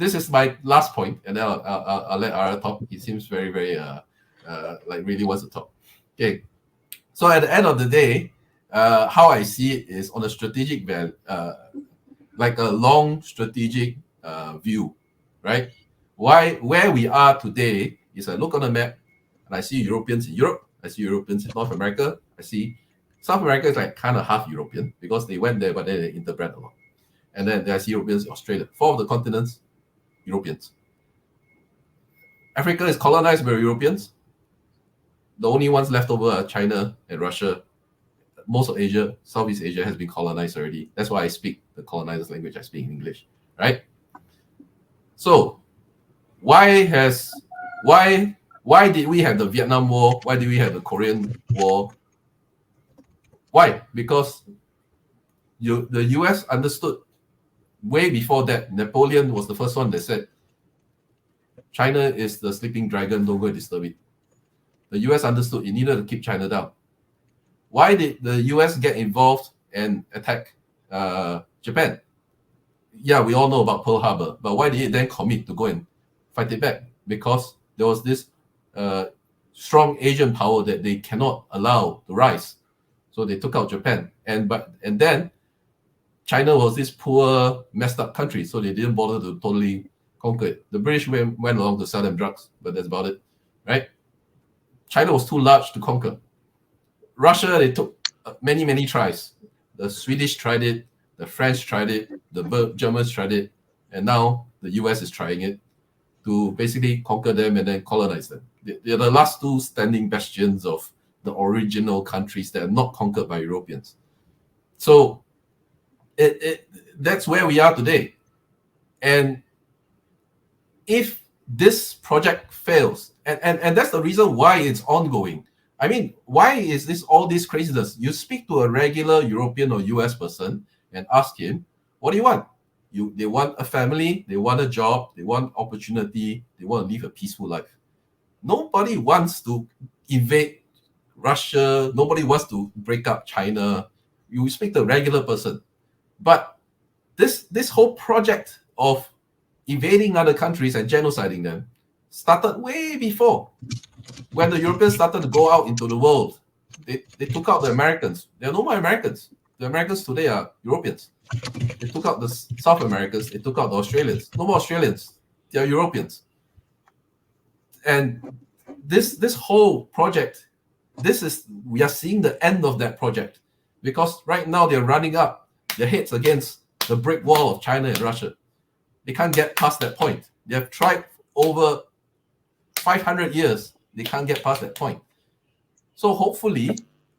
this is my last point, and then I'll let Ara talk. He seems very, very like really wants to talk. Okay, so at the end of the day, how I see it is on a strategic like a long strategic view, right? Where we are today is I look on the map and I see Europeans in Europe, I see Europeans in North America, I see South America is like kind of half European because they went there, but then they interbred a lot. And then I see Europeans in Australia. 4 of the continents, Europeans. Africa is colonized by Europeans. The only ones left over are China and Russia. Most of Asia, Southeast Asia has been colonized already. That's why I speak the colonizers' language. I speak English, right? So why did we have the Vietnam War? Why did we have the Korean War? Why? Because the US understood way before that. Napoleon was the first one that said, China is the sleeping dragon, don't go and disturb it. The US understood it needed to keep China down. Why did the US get involved and attack Japan? Yeah, we all know about Pearl Harbor, but why did it then commit to go and fight it back? Because there was this strong Asian power that they cannot allow to rise. So they took out Japan. And then China was this poor, messed up country, so they didn't bother to totally conquer it. The British went along to sell them drugs, but that's about it, right? China was too large to conquer. Russia, they took many, many tries. The Swedish tried it, the French tried it, the Germans tried it, and now the US is trying it to basically conquer them and then colonize them. They're the last 2 standing bastions of the original countries that are not conquered by Europeans. So that's where we are today. And if this project fails, and that's the reason why it's ongoing. I mean, why is all this craziness? You speak to a regular European or US person and ask him, what do you want? They want a family, they want a job, they want opportunity, they want to live a peaceful life. Nobody wants to invade Russia. Nobody wants to break up China. You speak to a regular person. But this whole project of invading other countries and genociding them started way before. When the Europeans started to go out into the world, they took out the Americans. There are no more Americans. The Americans today are Europeans. They took out the South Americans. They took out the Australians. No more Australians. They are Europeans. And this whole project, we are seeing the end of that project, because right now they're running up their heads against the brick wall of China and Russia. They can't get past that point. They have tried over 500 years. They can't get past that point. So hopefully,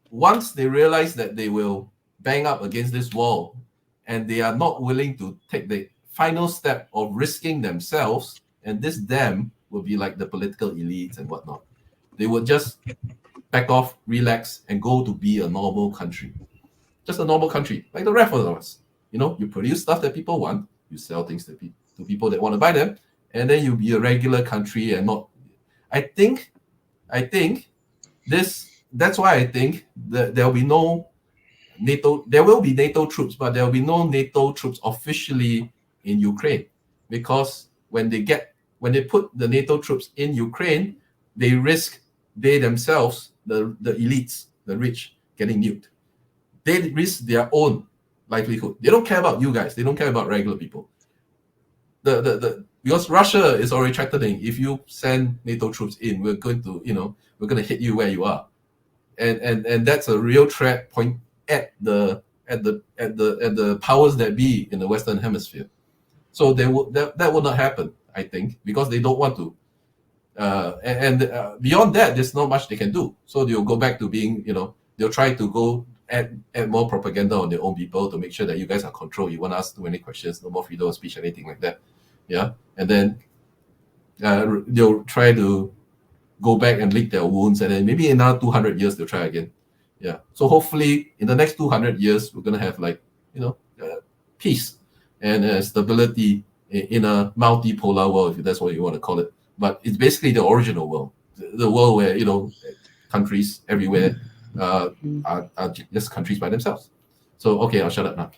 once they realize that they will bang up against this wall and they are not willing to take the final step of risking themselves, and this them will be like the political elites and whatnot, they will just back off, relax, and go to be a normal country. Just a normal country, like the rest of us. You know, you produce stuff that people want, you sell things to people that want to buy them, and then you'll be a regular country and not. I think that's why I think that there will be no NATO. There will be NATO troops, but there will be no NATO troops officially in Ukraine, because when they put the NATO troops in Ukraine, they risk they themselves, the elites, the rich, getting nuked. They risk their own livelihood. They don't care about you guys. They don't care about regular people. Because Russia is already threatening, if you send NATO troops in, we're going to hit you where you are, and that's a real threat point at the powers that be in the Western Hemisphere. So that will not happen, I think, because they don't want to. Beyond that, there's not much they can do. So they'll go back to being, they'll try to go add more propaganda on their own people to make sure that you guys are controlled. You want to ask too many questions, no more freedom of speech, anything like that. Yeah, and then they'll try to go back and lick their wounds, and then maybe in another 200 years they'll try again. Yeah, so hopefully in the next 200 years we're gonna have peace and stability in a multipolar world, if that's what you want to call it. But it's basically the original world, the world where countries everywhere are just countries by themselves. So okay, I'll shut up now.